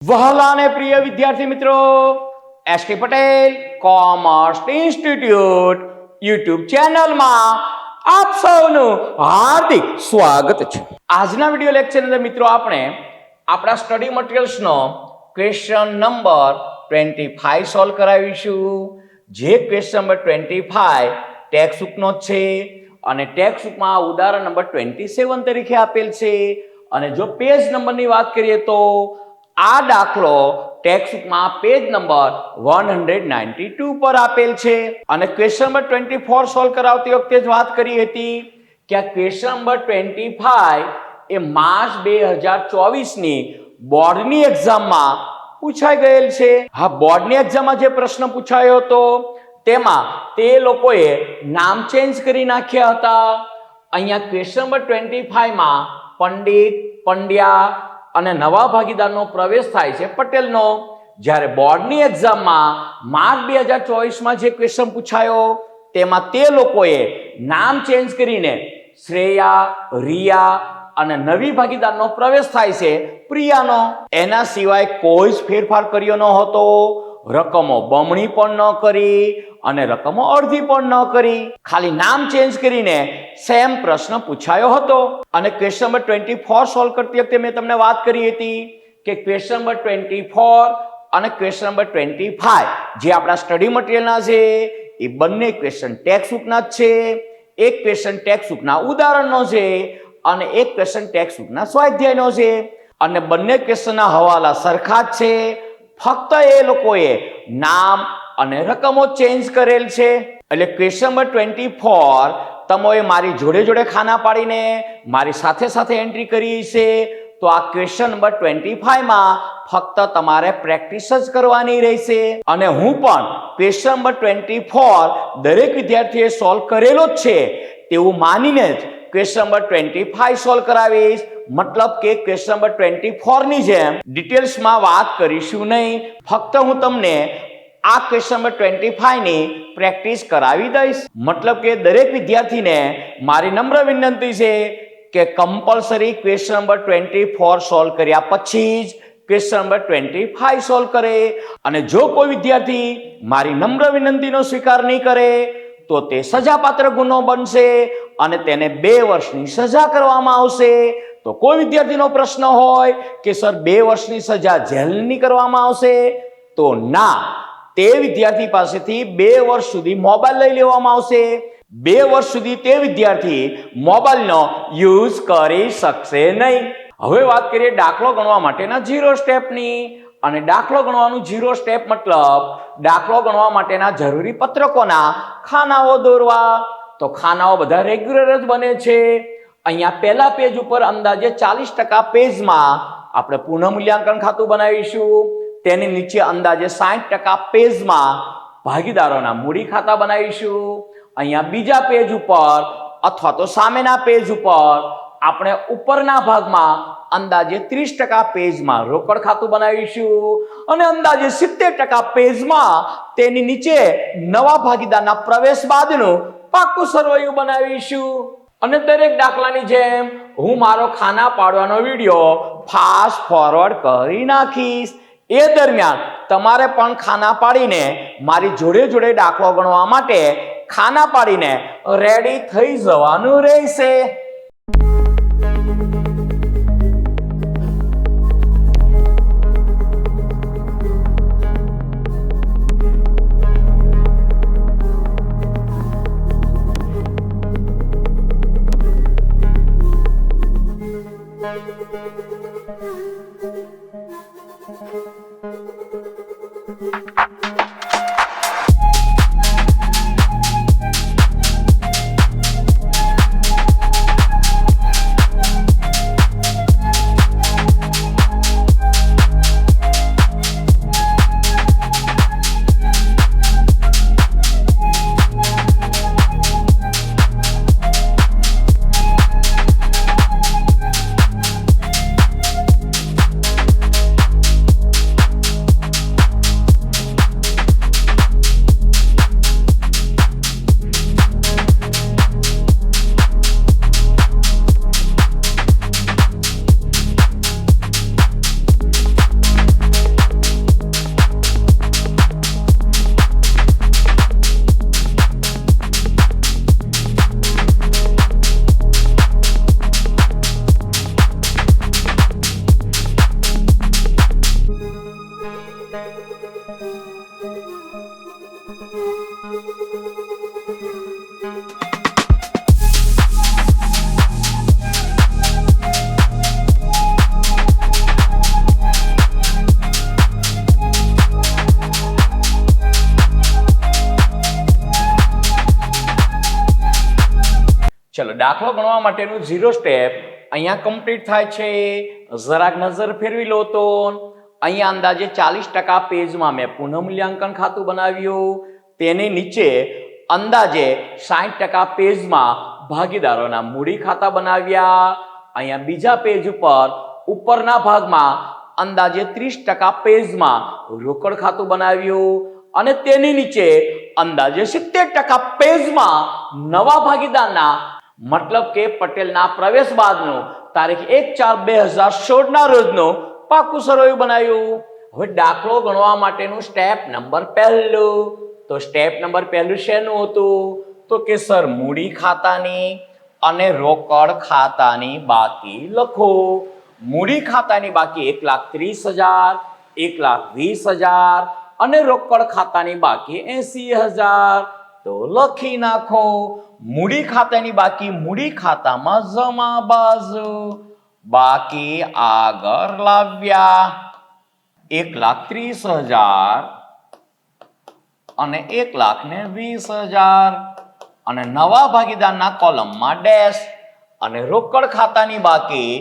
વહાલા અને પ્રિય વિદ્યાર્થી મિત્રો, SK Patel commerce institute YouTube ચેનલમાં આપ સૌનું હાર્દિક સ્વાગત છે. આજના વિડિયો લેક્ચરની અંદર મિત્રો આપણે આપણા સ્ટડી મટીરિયલ્સનો ક્વેશ્ચન નંબર 25 સોલ્વ કરાવીશું. જે ક્વેશ્ચન નંબર 25 ટેક્સ્ટ બુકનો છે અને ટેક્સ્ટ બુકમાં ઉદાહરણ નંબર 27 તરીકે આપેલ છે. અને જો પેજ નંબરની વાત કરીએ તો આ દાખલો ટેક્સ્ટબુકમાં પેજ નંબર 192 પર આપેલ છે. અને ક્વેશ્ચન નંબર 24 સોલ્વ કરાવતી વખતે જ વાત કરી હતી કે આ ક્વેશ્ચન નંબર 25 એ માર્ચ 2024 ની બોર્ડની એક્ઝામમાં પૂછાઈ ગયેલ છે. હા, બોર્ડની એક્ઝામમાં જે પ્રશ્ન પૂછાયો હતો તેમાં તે લોકોએ નામ ચેન્જ કરી નાખ્યા હતા. અહીંયા ક્વેશ્ચન નંબર 25 માં પંડિત, પંડ્યા અને નવા ભાગીદારનો પ્રવેશ થાય છે પટેલનો. જ્યારે બોર્ડની એક્ઝામમાં માર્ચ 2024 માં જે ક્વેશ્ચન પૂછાયો તેમાં તે લોકોએ નામ ચેન્જ કરીને શ્રેયા, રિયા અને નવી ભાગીદારનો પ્રવેશ થાય છે પ્રિયાનો. એના સિવાય કોઈ જ ફેરફાર કર્યો ન હતો. રકમો બમણી પણ ન કરી અને રકમો અડધી પણ ન કરી. ખાલી નામ ચેન્જ કરીને સેમ પ્રશ્ન પૂછાયો હતો. અને ક્વેશ્ચન નંબર 24 સોલ્વ કરતી વખતે મેં તમને વાત કરી હતી કે ક્વેશ્ચન નંબર 24 અને ક્વેશ્ચન નંબર 25 જે આપણા સ્ટડી મટીરિયલના છે એ બંને ક્વેશ્ચન ટેક્સ્ટ બુકના જ છે. એક ક્વેશ્ચન ટેક્સ્ટ બુકના ઉદાહરણનો છે અને એક ક્વેશ્ચન ટેક્સ્ટ બુકના સ્વાધ્યાયનો છે. અને બંને ક્વેશ્ચનના હવાલા સરખા જ છે. ફક્ત એ લોકોએ નામ અને રકમો ચેન્જ કરેલ છે. એટલે ક્વેશ્ચન નંબર 24 તમે મારી જોડે જોડે ખાના પાડીને મારી સાથે સાથે એન્ટ્રી કરી છે. તો આ ક્વેશ્ચન નંબર 25 માં ફક્ત તમારે પ્રેક્ટિસ જ કરવાની રહેશે. અને હું પણ ક્વેશ્ચન નંબર 24 દરેક વિદ્યાર્થીએ સોલ્વ કરેલો જ છે તેવું માનીને જ ક્વેશ્ચન નંબર 25 સોલ્વ કરાવીશ. મતલબ કે ક્વેશ્ચન નંબર 24 ની જેમ ડિટેલ્સમાં વાત કરીશું નહીં. ફક્ત હું તમને આ ક્વેશ્ચન નંબર 25 ની પ્રેક્ટિસ કરાવી દઈશ. મતલબ કે દરેક વિદ્યાર્થીને મારી નમ્ર વિનંતી છે કે કમ્પલસરી ક્વેશ્ચન નંબર 24 સોલ્વ કર્યા પછી જ ક્વેશ્ચન નંબર 25 સોલ્વ કરે. અને જો કોઈ વિદ્યાર્થી મારી નમ્ર વિનંતીનો સ્વીકાર નહીં કરે તો તે સજાપાત્ર ગુનો બનશે અને તેને 2 વર્ષની સજા કરવામાં આવશે. તો કોઈ વિદ્યાર્થીનો પ્રશ્ન હોય કે સર 2 વર્ષની સજા જેલની કરવામાં આવશે, તો ના, તે વિદ્યાર્થી પાસેથી 2 વર્ષ સુધી મોબાઈલ લઈ લેવામાં આવશે. 2 વર્ષ સુધી તે વિદ્યાર્થી મોબાઈલનો યુઝ કરી શકશે નહીં. હવે વાત કરીએ દાખલો ગણવા માટેના 0 સ્ટેપની. અને દાખલો ગણવાનું 0 સ્ટેપ મતલબ દાખલો ગણવા માટેના જરૂરી પત્રકોના ખાનાઓ દોરવા. તો ખાનાઓ બધા રેગ્યુલર જ બને છે. અહીંયા પહેલા પેજ ઉપર અંદાજે 40% પેજમાં આપણે પુનઃ મૂલ્યાંકન ખાતું બનાવીશું. તેની નીચે અંદાજે 60% પેજમાં ભાગીદારોના મૂડી ખાતા બનાવીશું. અહીંયા બીજા પેજ ઉપર અથવા તો સામેના પેજ ઉપર આપણે ઉપરના ભાગમાં અંદાજે 30% પેજમાં રોકડ ખાતું બનાવીશું. અને અંદાજે 70% પેજમાં તેની નીચે નવા ભાગીદારના પ્રવેશ બાદનું પાકું સરવૈયું બનાવીશું. અને દરેક દાખલાની જેમ હું મારો ખાના પાડવાનો વિડીયો ફાસ્ટ ફોરવર્ડ કરી નાખીશ. એ દરમિયાન તમારે પણ ખાના પાડીને મારી જોડે જોડે દાખલો ગણવા માટે ખાના પાડીને રેડી થઈ જવાનું રહેશે. ચલો દાખલો ગણવા માટેનું 0 સ્ટેપ અહીંયા કમ્પ્લીટ થાય છે. જરાક નજર ફેરવી લો તો અહીંયા અંદાજે 40% પેજમાં મેં પુનઃમૂલ્યાંકન ખાતું બનાવ્યું. તેની નીચે અંદાજે 60% પેજમાં ભાગીદારોના મૂડી ખાતા બનાવ્યા. અહીંયા બીજા પેજ ઉપરના ભાગમાં અંદાજે 30% પેજમાં રોકડ ખાતું બનાવ્યું અને તેની નીચે અંદાજે 70% પેજમાં નવા ભાગીદારના મતલબ કે પટેલના પ્રવેશ બાદનું તારીખ 1/4/2016 ના રોજનું પાકું સરવૈયું બનાવ્યું. હવે દાખલો ગણવા માટેનું સ્ટેપ નંબર 1. તો સ્ટેપ નંબર 1 શેનું હતું? તો કે સર મૂડી ખાતાની અને રોકડ ખાતાની બાકી લખો. મૂડી ખાતાની બાકી 1,30,000, 1,20,000 અને રોકડ ખાતાની બાકી 80,000. તો લખી નાખો. મૂડી ખાતાની બાકી મૂડી ખાતામાં જમા બાજુ બાકી આગળ લાવ્યા 1,30,000 અને 1,20,000 અને નવા ભાગીદારના કોલમમાં ડેશ અને રોકડ ખાતાની બાકી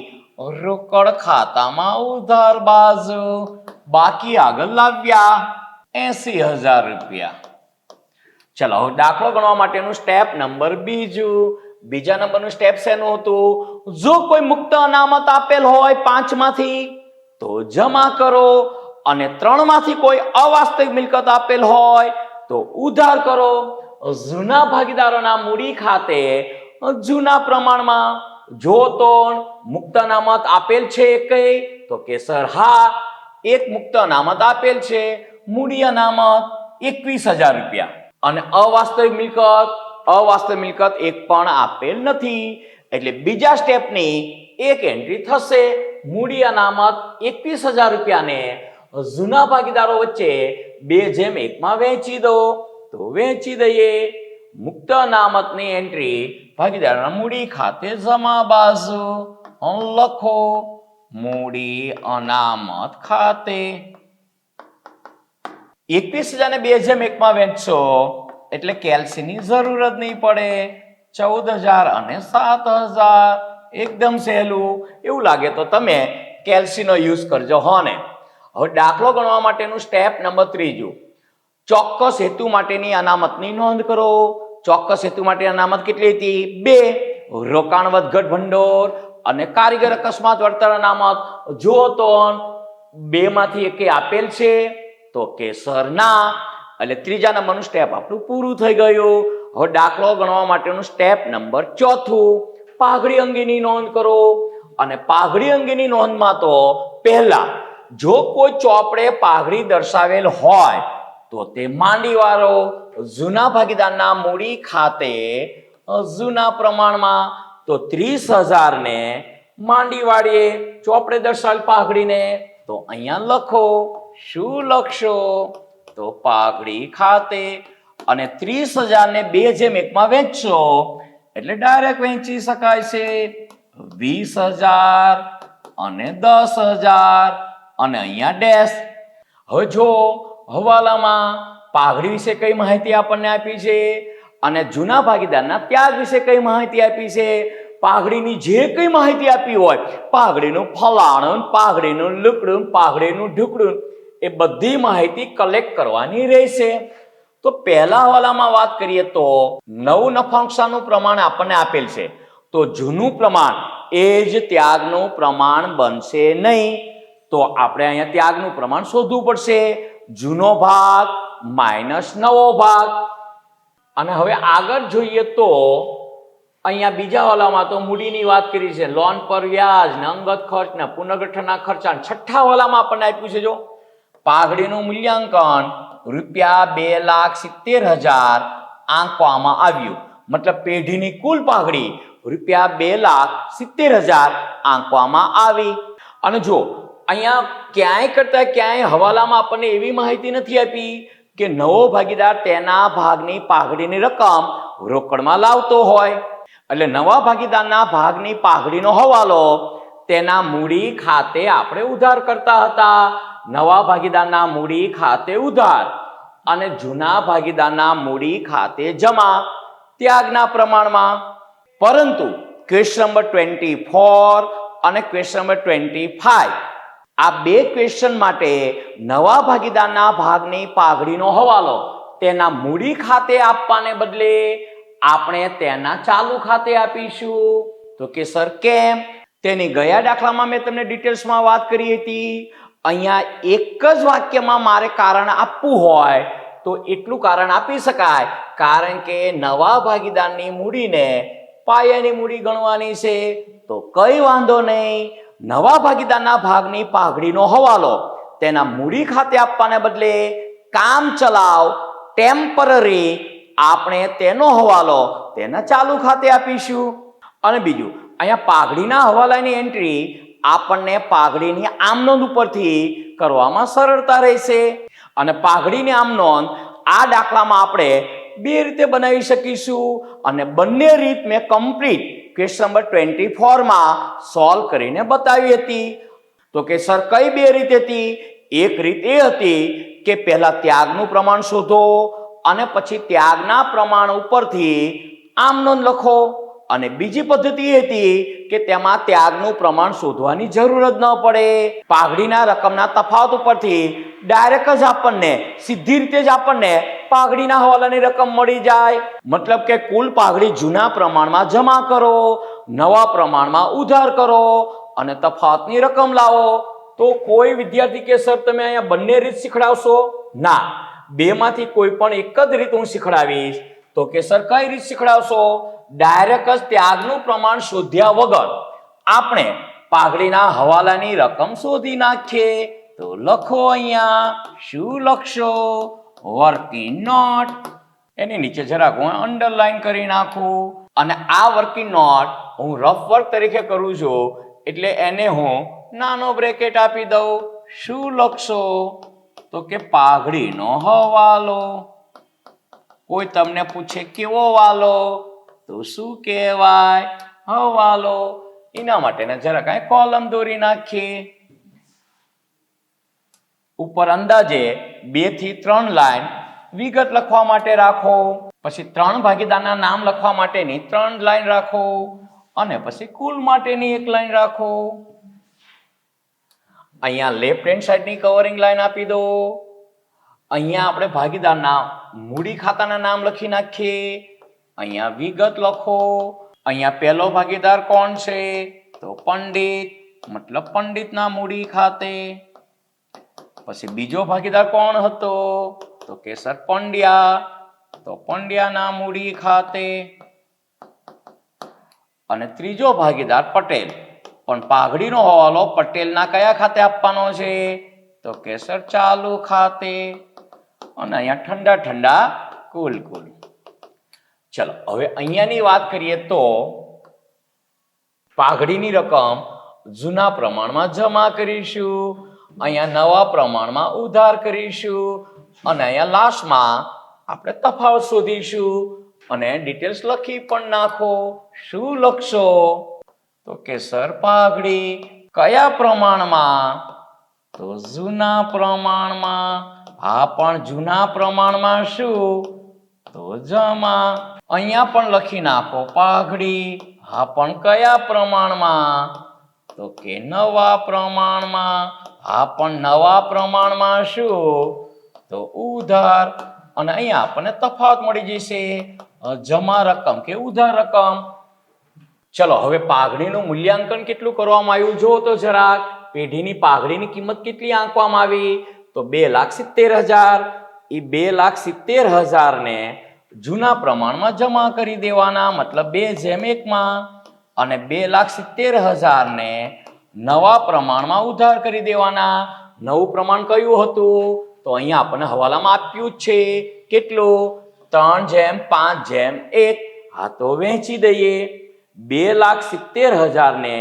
રોકડ ખાતામાં ઉધાર બાજુ બાકી આગળ લાવ્યા 80,000 રૂપિયા. ચલો દાખલો ગણવા માટેનું સ્ટેપ નંબર 2. બીજા નંબરનું સ્ટેપ શેનું હતું? જો કોઈ મુક્ત અનામત આપેલ હોય 5 માંથી તો જમા કરો અને 3 માંથી કોઈ અવાસ્તવિક મિલકત આપેલ હોય તો ઉધાર કરો. જૂના ભાગીદારોના મૂડી ખાતે જૂના પ્રમાણમાં જો તો મુક્ત અનામત આપેલ છે કઈ? તો કે સર હા, એક મુક્ત અનામત આપેલ છે. મૂડી અનામત 21,000 રૂપિયા અને અવાસ્તવિક મિલકત એક પણ આપેલ નથી. એટલે બીજા સ્ટેપની એક એન્ટ્રી થશે. મૂડી અનામત 21,000 રૂપિયાને જૂના ભાગીદારો વચ્ચે 2/1 માં વહેંચી દો. તો વહેંચી દઈએ. મુક્ત અનામતની એન્ટ્રી ભાગીદારોના મૂડી ખાતે જમા બાજુ લખો. મૂડી અનામત ખાતે 21,000 ને 2/1 માં વહેંચશો એટલે કેલ્સીની જરૂર જ નહીં પડે. 14,000 અને 7,000 એકદમ સહેલું. એવું લાગે તો તમે કેલ્સીનો યુઝ કરજો હો ને. હવે દાખલો ગણવા માટેનું સ્ટેપ નંબર 3. ચોક્કસ હેતુ માટેની અનામતની નોંધ કરો. ચોક્કસ હેતુ માટે અનામત કેટલી હતી? 2. રોકાણ વધઘટ ભંડોળ અને કારીગર અકસ્માત વળતર અનામત જો તો 2 માંથી એકે આપેલ છે? તો કે સર ના. એટલે ત્રીજા નંબરનું સ્ટેપ આપણું પૂરું થઈ ગયું. હવે દાખલો ગણવા માટેનું સ્ટેપ નંબર 4. પાઘડી અંગેની નોંધ કરો. અને પાઘડી અંગેની નોંધમાં તો પહેલા જો કોઈ ચોપડે પાઘડી દર્શાવેલ હોય તો તે માંડીવાળો જૂના ભાગીદારના મૂડી ખાતે જૂના પ્રમાણમાં તો 30,000 ને માંડી વાળીએ ચોપડે દર્શાવેલ પાઘડીને. તો અહીંયા લખો. શું લખશો? તો પાઘડી ખાતે અને 30,000 ને 2/1 માં વહેંચશો એટલે ડાયરેક્ટ વહેંચી શકાય છે. 20,000 અને 10,000 અને અહીંયા ડેશ. હવે જો હવાલામાં પાઘડી વિશે કઈ માહિતી આપણને આપી છે અને જૂના ભાગીદારના ત્યાગ વિશે કઈ માહિતી આપી છે. પાઘડીની જે કઈ માહિતી આપી હોય, પાઘડીનું ફલાણું, પાઘડીનું લુકડું, પાઘડીનું ઢુકડું, એ બધી માહિતી કલેક્ટ કરવાની રહેશે. તો પહેલા હવાલામાં વાત કરીએ તો નવું નફા નુકસાનનું પ્રમાણ આપણને આપેલ છે. તો જૂનું પ્રમાણ એ જ ત્યાગનું પ્રમાણ બનશે નહીં. તો આપણે અહીંયા ત્યાગનું પ્રમાણ શોધવું પડશે. જૂનો ભાગ માઇનસ નવો ભાગ. અને હવે આગળ જોઈએ તો અહીંયા બીજા વાલામાં તો મૂડીની વાત કરી છે. લોન પર વ્યાજ ને અંગત ખર્ચ ને પુનર્ગઠનના ખર્ચા. છઠ્ઠા વાલામાં આપણને આપ્યું છે જો પાઘડીનું મૂલ્યાંકન ₹2,70,000 આંકવામાં આવ્યું. મતલબ પેઢીની કુલ પાઘડી ₹2,70,000 આંકવામાં આવી. અને જો અહીંયા ક્યાંય કરતા ક્યાંય હવાલામાં આપણને એવી માહિતી નથી આપી કે નવો ભાગીદાર તેના ભાગની પાઘડીની રકમ રોકડમાં લાવતો હોય. એટલે નવા ભાગીદારના ભાગની પાઘડીનો હવાલો તેના મૂડી ખાતે આપણે ઉધાર કરતા હતા. નવા ભાગીદારના મૂડી ખાતે ઉધાર અને જૂના ભાગીદારના મૂડી ખાતે જમા ત્યાગના પ્રમાણમાં. પરંતુ ક્વેશ્ચન નંબર 24 અને ક્વેશ્ચન નંબર 25 આ બે ક્વેશ્ચન માટે નવા ભાગીદારના ભાગની પાઘડીનો હવાલો તેના મૂડી ખાતે આપવાને બદલે આપણે તેના ચાલુ ખાતે આપીશું. તો કે સર કેમ? તેની ગયા દાખલામાં મેં તમને ડિટેલ્સમાં વાત કરી હતી. અહીંયા એક જ વાક્યમાં મારે કારણ આપવું હોય તો એટલું કારણ આપી શકાય, કારણ કે નવા ભાગીદારની મૂડીને પાયાની મૂડી ગણવાની છે. તો કઈ વાંધો નહીં, નવા ભાગીદારના ભાગની પાઘડીનો હવાલો તેના મૂડી ખાતે આપવાને બદલે કામ ચલાવ ટેમ્પરરી આપણે તેનો હવાલો તેના ચાલુ ખાતે આપીશું. અને બીજું, અહીંયા પાઘડીના હવાલાની એન્ટ્રી આપણને પાઘડીની આમનોંધ ઉપરથી કરવામાં સરળતા રહેશે. અને પાઘડીની આમનોંધ આ દાખલામાં આપણે બે રીતે બનાવી શકીશું, અને બંને રીત મેં કમ્પ્લીટ ક્વેશ્ચન નંબર 24 માં સોલ્વ કરીને બતાવી હતી. તો કે સર કઈ બે રીત હતી? એક રીત એ હતી કે પહેલા ત્યાગનું પ્રમાણ શોધો અને પછી ત્યાગના પ્રમાણ ઉપરથી આમનોંધ લખો. અને બીજી પદ્ધતિ એ હતી કે તેમાં ત્યાગનું પ્રમાણ શોધવાની જરૂર જ ન પડે. પાઘડીના રકમના તફાવત ઉપરથી ડાયરેક્ટ જ આપણને સીધી રીતે જ આપણને પાઘડીના હવાલાની રકમ મળી જાય. મતલબ કે કુલ પાઘડી જૂના પ્રમાણમાં જમા કરો, નવા પ્રમાણમાં ઉધાર કરો અને તફાવતની રકમ લાવો. તો કોઈ વિદ્યાર્થી કે સર તમે અહીંયા બંને રીત શીખડાવશો? ના, બેમાંથી કોઈ પણ એક જ રીત હું શીખડાવીશ. તો કે સર કઈ રીત શીખડાવશો? ડાયરેક્ટ જ ત્યાગનું પ્રમાણ શોધ્યા વગર આપણે પાઘડીના હવાલાની રકમ શોધી નાખીએ. તો લખો, અહીંયા શું લખશો? Working note. એની નીચે જરાક હું અંડરલાઈન કરી નાખું. અને આ વર્કિંગ નોટ હું રફ વર્ક તરીકે કરું છું, એટલે એને હું નાનો બ્રેકેટ આપી દઉં. શું લખશો? તો કે પાઘડીનો હવાલો. કોઈ તમને પૂછે કેવો વાલો, તો શું કહેવાય? હવાલો. એના માટે જરા કાંઈ કોલમ દોરી નાખીએ. ઉપર અંદાજે 2 થી 3 લાઈન વિગત લખવા માટે રાખો. પછી 3 ભાગીદારના નામ લખવા માટેની 3 લાઈન રાખો અને પછી કુલ માટેની 1 લાઈન રાખો. અહીંયા લેફ્ટ હેન્ડ સાઈડની કવરિંગ લાઈન આપી દો. અહીંયા આપણે ભાગીદારના મૂડી ખાતાના નામ લખી નાખીએ. અહીંયા વિગત લખો. અહીંયા પહેલો ભાગીદાર કોણ છે? તો પંડિત, મતલબ પંડિતના મૂડી ખાતે. પછી બીજો ભાગીદાર કોણ હતો? તો કે સર પંડ્યા, તો પંડ્યાના મૂડી ખાતે. અને ત્રીજો ભાગીદાર પટેલ, પણ પાઘડીનો હવાલો પટેલના કયા ખાતે આપવાનો છે? તો કે સર ચાલુ ખાતે. અને અહીંયા ઠંડા ઠંડા કુલ. ચલો હવે અહીંયાની વાત કરીએ તો પાઘડીની રકમ જૂના પ્રમાણમાં જમા કરીશું, અહીંયા નવા પ્રમાણમાં ઉધાર કરીશું અને અહીંયા લાસ્ટમાં આપણે તફાવત શોધીશું અને ડિટેલ્સ લખી પણ નાખો. શું લખશો? તો કે સર પાઘડી કયા પ્રમાણમાં? તો જૂના પ્રમાણમાં. આ પણ જૂના પ્રમાણમાં શું? તો જમા. અહીંયા પણ લખી નાખો પાઘડી. આ પણ કયા પ્રમાણમાં? તો કે નવા પ્રમાણમાં. આ પણ નવા પ્રમાણમાં શું? તો ઉધાર. અને અહીંયા આપણને તફાવત મળી જશે, જમા રકમ કે ઉધાર રકમ. ચલો હવે પાઘડીનું મૂલ્યાંકન કેટલું કરવામાં આવ્યું જો તો જરાક. પેઢીની પાઘડીની કિંમત કેટલી આંકવામાં આવી? તો 2,70,000. એ 2,70,000 ને જૂના પ્રમાણમાં જમા કરી દેવાના, મતલબ 2:1 માં. અને 2,70,000 ને નવા પ્રમાણમાં ઉધાર કરી દેવાના. નવું પ્રમાણ કયું હતું? તો અહીંયા આપણને હવાલામાં આપ્યું જ છે. કેટલું? 3:5:1. હા તો વહેંચી દઈએ. 2,70,000 ને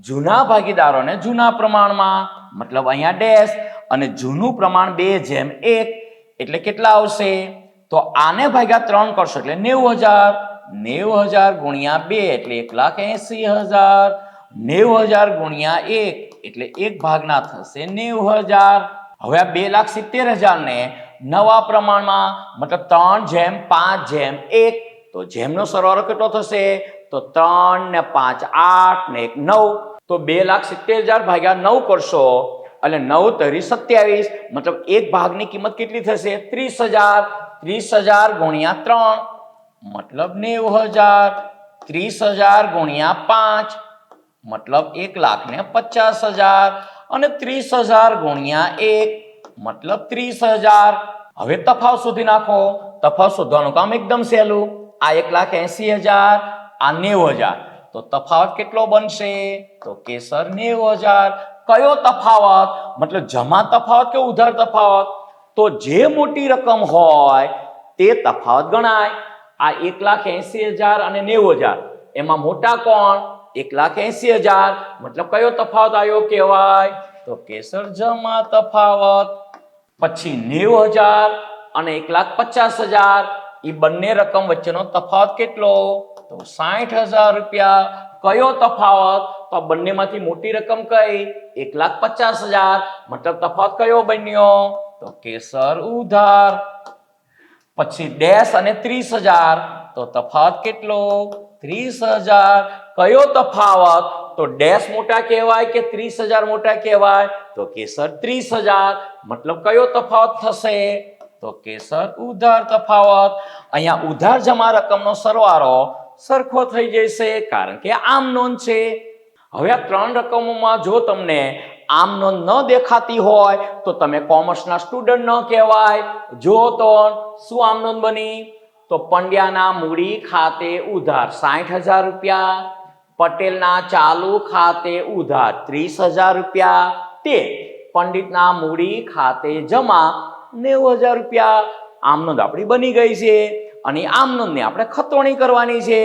જૂના ભાગીદારોને જૂના પ્રમાણમાં, મતલબ અહીંયા ડેશ, અને જૂનું પ્રમાણ 2:1 એટલે કેટલા આવશે? તો આને ભાગ્યા 3 કરશો એટલે 90,000. 90,000 ગુણ્યા 2 એટલે 1,80,000. 90,000 ગુણ્યા 1 એટલે 1 ભાગના થશે 90,000. હવે આ 2,70,000 ને નવા પ્રમાણમાં, મતલબ 3:5:1. તો જેમનો સરવાળો કેટલો થશે? તો તો 3 ને 5 8 ને 1 9, તો 2,70,000 ભાગ્યા 9 કરશો એટલે 9 તરી 27, મતલબ એક ભાગની કિંમત કેટલી થશે? 30,000. 30,000 ગુણ્યા 3 મતલબ 90,000. 30,000 ગુણ્યા 5 મતલબ 1,50,000 અને 30,000 ગુણ્યા 1 મતલબ 30,000. હવે તફાવત શોધી નાખો. તફાવત શોધવાનું કામ એકદમ સહેલું. આ 1,80,000, આ 90,000, તો તફાવત કેટલો બનશે? તો કે સર 90,000. કયો તફાવત? મતલબ જમા તફાવત કે ઉધાર તફાવત? તો જે મોટી રકમ હોય તે તફાવત ગણાય. આ 1,80,000 અને 90,000 એમાં મોટા કોણ? 1,80,000. મતલબ કયો તફાવત આવ્યો કહેવાય? તો કે સર જમા તફાવત. પછી 90,000 અને 1,50,000 એ બંને રકમ વચ્ચેનો તફાવત કેટલો? તો 60,000 રૂપિયા. કયો તફાવત? તો બંનેમાંથી મોટી રકમ કઈ? 1,50,000. મતલબ તફાવત કયો બન્યો? તો કે સર ઉધાર. પછી ડેશ અને 30,000, તો તફાવત કેટલો? 30,000. કયો તફાવત? તો ડેશ મોટા કહેવાય કે 30,000 મોટા કહેવાય? તો કે સર 30,000. મતલબ કયો તફાવત થશે? તો કે સર ઉધાર તફાવત. અહીંયા ઉધાર જમા રકમનો સરવાળો સરખો થઈ જશે કારણ કે આમ નોંધ છે. હવે આ 3 રકમોમાં જો તમને આમ નોંધ ન દેખાતી હોય તો તમે કોમર્સના સ્ટુડન્ટ ન કહેવાય. જો તો શું આમ નોંધ બની? તો પંડ્યાના મૂડી ખાતે ઉધાર 60,000 રૂપિયા, પટેલના ચાલુ ખાતે ઉધાર 30,000 રૂપિયા, તે પંડિતના મૂડી ખાતે જમા 90,000 રૂપિયા. આમ નોંધ આપણી બની ગઈ છે અને આમ નોંધને આપણે ખતોણી કરવાની છે.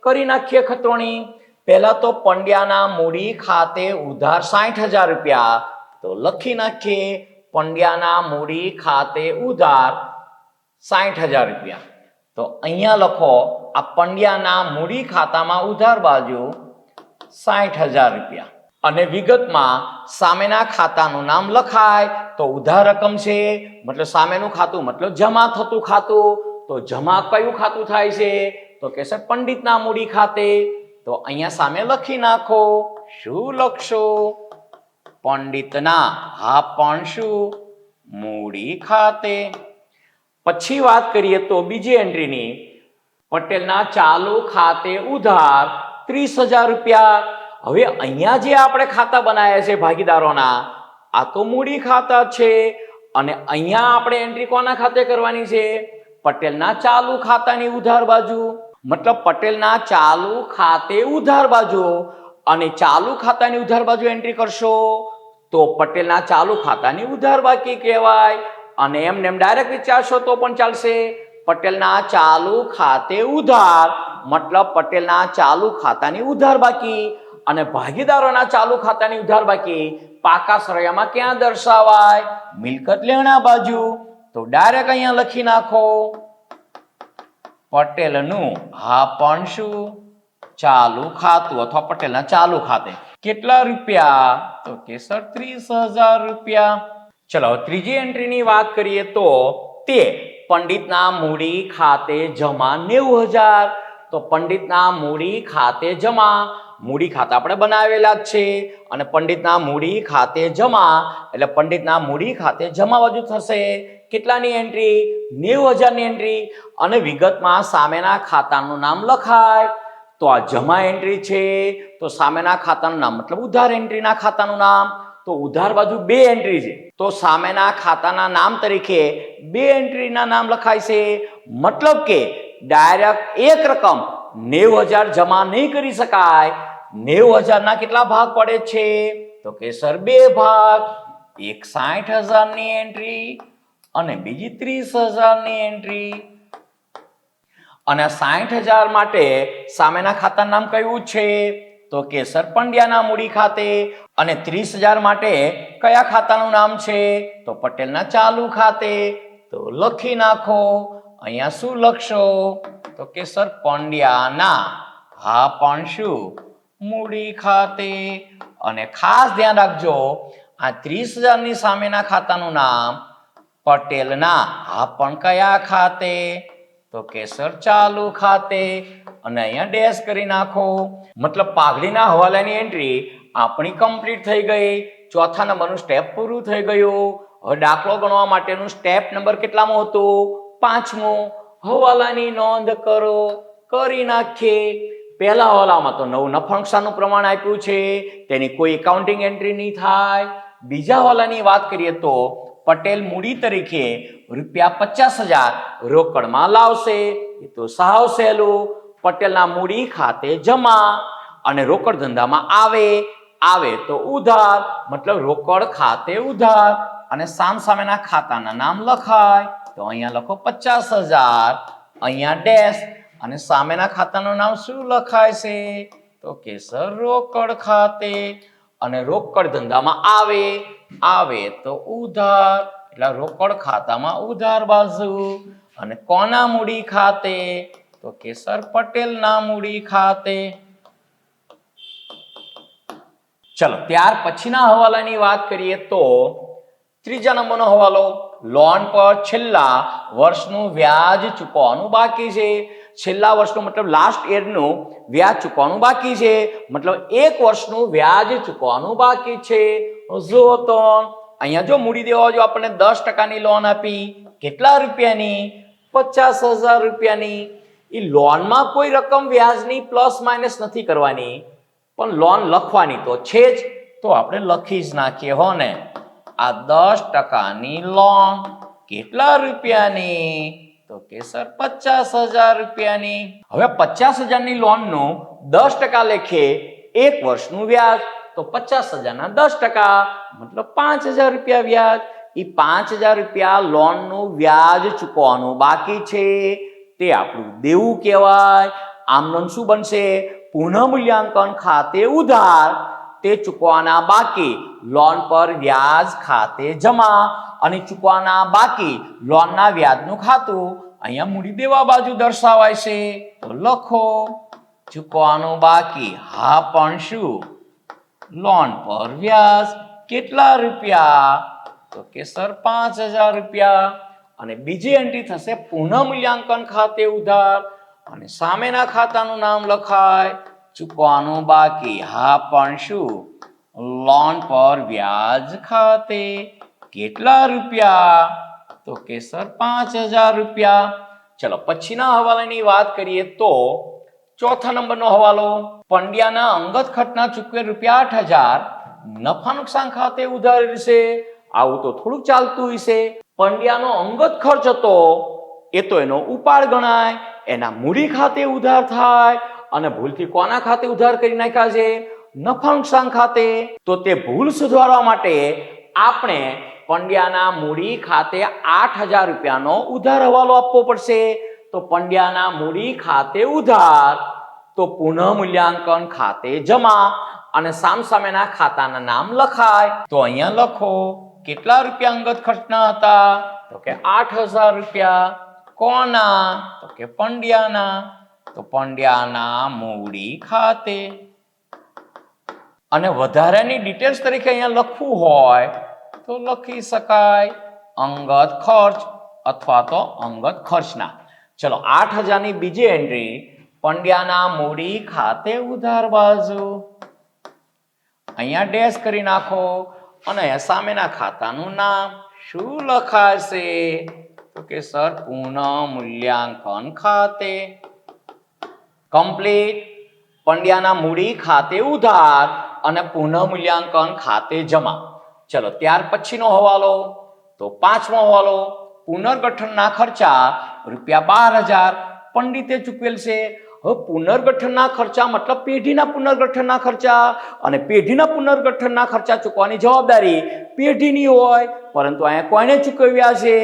કરી નાખીએ ખતોણી. પહેલા તો પંડ્યાના મૂડી ખાતે ઉધાર 60,000 રૂપિયા, તો લખી નાખીએ પંડ્યાના મૂડી ખાતે ઉધાર 60,000 રૂપિયા. તો અહીંયા લખો આ પંડ્યાના મૂડી ખાતામાં ઉધાર બાજુ 60,000 રૂપિયા અને વિગતમાં સામેના ખાતાનું નામ લખાય. તો ઉધાર રકમ છે મતલબ સામેનું ખાતું મતલબ જમા થતું ખાતું. તો જમા કયું ખાતું થાય છે? તો કે સર પંડિતના મૂડી ખાતે. તો અહીંયા સામે લખી નાખો. શું લખશો? પંડિતના. હા પણ શું? મૂડી ખાતે. પછી વાત કરીએ તો બીજી એન્ટ્રીની. પટેલના ચાલુ ખાતે ઉધાર 30,000 રૂપિયા. હવે અહીંયા જે આપણે ખાતા બનાવ્યા છે ભાગીદારોના, આ તો મૂડી ખાતા છે અને અહીંયા આપણે એન્ટ્રી કોના ખાતે કરવાની છે? પટેલના ચાલુ ખાતાની ઉધાર બાજુ. મતલબ પટેલના ચાલુ ખાતે ઉધાર બાજુ અને ચાલુ ખાતાની ઉધાર બાજુ એન્ટ્રી કરશો તો પટેલના ચાલુ ખાતાની ઉધાર બાકી કહેવાય. અને એમને ડાયરેક્ટ વિચારશો તો પણ ચાલશે. પટેલના ચાલુ ખાતે ઉધાર મતલબ પટેલના ચાલુ ખાતાની ઉધાર બાકી અને ભાગીદારોના ચાલુ ખાતાની ઉધાર બાકી પાકા સરયામાં ક્યાં દર્શાવાય? મિલકત લેણા બાજુ. તો ડાયરેક્ટ અહીંયા લખી નાખો પટેલનું. હા પણ શું? ચાલુ ખાતું અથવા પટેલના ચાલુ ખાતે. કેટલા રૂપિયા? તો કે સર 30,000 રૂપિયા. ચલો ત્રીજી એન્ટ્રીની વાત કરીએ તો તે પંડિતના મૂડી ખાતે જમા 90,000. તો પંડિતના મૂડી ખાતે જમા, મૂડી ખાતા આપણે બનાવેલા જ છે અને પંડિતના મૂડી ખાતે જમા એટલે પંડિતના મૂડી ખાતે જમા બાજુ થશે. કેટલાની એન્ટ્રી? 90,000ની એન્ટ્રી અને વિગતમાં સામેના ખાતાનું નામ લખાય. તો આ જમા એન્ટ્રી છે તો સામેના ખાતાનું નામ મતલબ ઉધાર એન્ટ્રીના ખાતાનું નામ. તો ઉધાર બાજુ 2 એન્ટ્રી છે તો સામેના ખાતાના નામ તરીકે 2 એન્ટ્રીના નામ લખાય છે. મતલબ કે ડાયરેક્ટ એક રકમ 90,000 જમા નહીં કરી શકાય. 90,000 ના કેટલા ભાગ પડે છે? તો કે સર 2 ભાગ. એક 60,000ની એન્ટ્રી અને બીજી 30,000ની એન્ટ્રી. અને 60,000 માટે સામેના ખાતાનું નામ કયું છે? તો કે સર પંડ્યાના મૂડી ખાતે. અને 30,000 માટે કયા ખાતાનું નામ છે? તો પટેલના ચાલુ ખાતે. તો લખી નાખો. અહીંયા શું લખશો? તો કે સર પંડ્યાના. હા પણ શું? મૂડી ખાતે. અને ખાસ ધ્યાન રાખજો આ 30,000ની સામેના ખાતાનું નામ પટેલના. હા પણ કયા ખાતે? તો કે સર ચાલુ ખાતે, અને અહીંયા ડેશ કરી નાખો. મતલબ પાઘડીના હવાલાની એન્ટ્રી આપણી કમ્પ્લીટ થઈ ગઈ. ચોથા નંબરનું સ્ટેપ પૂરું થઈ ગયું. હવે દાખલો ગણવા માટેનું સ્ટેપ નંબર કેટલામો હતું? 5મો. હવાલાની નોંધ કરો. કરી નાખીએ. પહેલા હવાલામાં તો 9 નફાનુકસાનનું પ્રમાણ આપ્યું છે, તેની કોઈ એકાઉન્ટિંગ એન્ટ્રી નહીં થાય. બીજા હવાલાની વાત કરીએ તો પટેલ મૂડી તરીકે ₹50,000 રોકડમાં લાવશે. એ તો સાવ સહેલું. પટેલના મૂડી ખાતે જમા, અને રોકડ ધંધામાં આવે તો ઉધાર, મતલબ રોકડ ખાતે ઉધાર, અને સામેના ખાતાના નામ લખાય. તો અહીંયા લખો 50,000, અહીંયા ડેશ, અને સામેના ખાતાનું નામ શું લખાય છે? તો કે સર રોકડ ખાતે, અને રોકડ ધંધામાં આવે તો ઉધાર, એટલે રોકડ ખાતામાં ઉધાર બાજુ. અને કોના મૂડી ખાતે? તો કે સર પટેલના મૂડી ખાતે. ચલો ત્યાર પછીના હવાલાની વાત કરીએ તો ત્રીજા નંબરનો હવાલો, લોન પર છેલ્લા વર્ષનું વ્યાજ ચૂકવવાનું બાકી છે. છેલ્લા વર્ષનું મતલબ લાસ્ટ યરનું વ્યાજ ચૂકવવાનું બાકી છે, મતલબ 1 વર્ષનું વ્યાજ ચૂકવવાનું બાકી છે. જો તો અહીંયા જો મૂડી દેવા જો આપણને 10%ની લોન આપી, કેટલા રૂપિયાની? 50,000 રૂપિયાની. એ લોનમાં કોઈ રકમ વ્યાજની પ્લસ માઇનસ નથી કરવાની, પણ લોન લખવાની તો છે જ, તો આપણે લખી જ નાખીએ હો ને. આ 10%ની લોન કેટલા રૂપિયાની? તો કે સર 50,000 રૂપિયાની. હવે 50,000ની લોનનું 10% લેખે 1 વર્ષનું વ્યાજ, તો 50,000ના 10%, મતલબ 5,000 રૂપિયા વ્યાજ. એ 5,000 રૂપિયા લોનનું વ્યાજ ચૂકવવાનું બાકી છે, તે આપણું દેવું કહેવાય. આમનું શું બનશે? પુનઃમૂલ્યાંકન ખાતે ઉધાર, તે ચૂકવાના બાકી લોન પર વ્યાજ ખાતે જમા, અને ચૂકવાના બાકી લોનના વ્યાજનું ખાતું અહીંયા મૂડી દેવા બાજુ દર્શાવાય છે. તો લખો ચૂકવાનું બાકી, હા પણ શું? લોન પર વ્યાજ કેટલા રૂપિયા? તો કે સર 5,000 રૂપિયા. અને બીજી એન્ટ્રી થશે પુનઃમૂલ્યાંકન ખાતે ઉધાર, અને સામેના ખાતાનું નામ લખાય. ચૂકવાનું બાકી, હા પણ શું? લોન પર વ્યાજ ખાતે કેટલા રૂપિયા? તો કે સર 5,000 રૂપિયા. ચલો પછીના હવાલાની વાત કરીએ તો ચોથા નંબરનો હવાલો, પંડ્યાના અંગત ખર્ચના ચૂકવે ₹8,000 નફા નુકસાન ખાતે ઉધાર રહેશે. આવું તો થોડુંક ચાલતું હશે. પંડ્યાનો અંગત ખર્ચ હતો, એ તો એનો ઉપાડ ગણાય, એના મૂડી ખાતે ઉધાર થાય, અને ભૂલથી કોના ખાતે ઉધાર કરી નાખ્યા છે? નફા નુકસાન ખાતે. તો તે ભૂલ સુધારવા માટે આપણે પંડ્યાના મૂડી ખાતે 8,000 રૂપિયાનો ઉધાર હવાલો આપવો પડશે. તો પંડ્યાના મૂડી ખાતે ઉધાર, તો પુનઃમૂલ્યાંકન ખાતે જમા, અને સામેના ખાતાના નામ લખાય. તો અહીંયા લખો કેટલા રૂપિયા અંગત ખર્ચના હતા? તો કે 8,000 રૂપિયા. કોના? તો કે પંડ્યાના. તો પંડ્યાના મૂડી ખાતે. અને વધારાની ડિટેલ્સ તરીકે અહીંયા લખવું હોય તો લખી શકાય અંગત ખર્ચ અથવા તો અંગત ખર્ચના. ચલો 8,000ની બીજી એન્ટ્રી, પંડ્યાના મૂડી ખાતે ઉધાર બાજુ. અહીંયા ડેશ કરી નાખો, અને સામેના ખાતાનું નામ શું લખાશે? તો કે સર પુનઃમૂલ્યાંકન ખાતે. કમ્પ્લીટ. પંડ્યાના મૂડી ખાતે ઉધાર અને પુનઃમૂલ્યાંકન ખાતે જમા. ચલો ત્યાર પછીનો હવાલો, તો 5મો હવાલો, પુનર્ગઠનના ખર્ચા ₹12,000 પંડિતે ચૂકવેલ છે. હવે પુનર્ગઠનના ખર્ચા મતલબ પેઢીના પુનર્ગઠનના ખર્ચા, અને પેઢીના પુનર્ગઠનના ખર્ચા ચૂકવવાની જવાબદારી પેઢીની હોય, પરંતુ અહીંયા કોણે ચૂકવ્યા છે?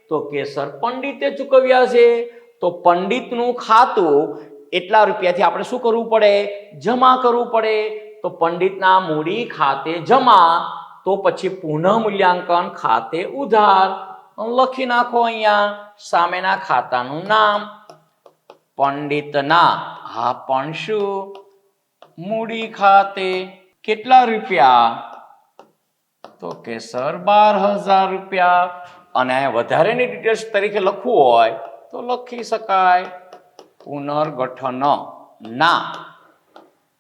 તો કે સર પંડિતે ચૂકવ્યા છે. તો પંડિતનું ખાતું એટલા રૂપિયાથી આપણે શું કરવું પડે? જમા કરવું પડે. તો પંડિતના મૂડી ખાતે જમા, તો પછી પુનઃમૂલ્યાંકન ખાતે ઉધાર. લખી નાખો અહીંયા સામેના ખાતાનું નામ, પંડિતના, હા પણ શું? મૂડી ખાતે કેટલા રૂપિયા? તો કે સર 12,000 રૂપિયા. અને વધારેની ડિટેલ્સ તરીકે લખવું હોય તો તો લખી શકાય પુનર્ગઠનના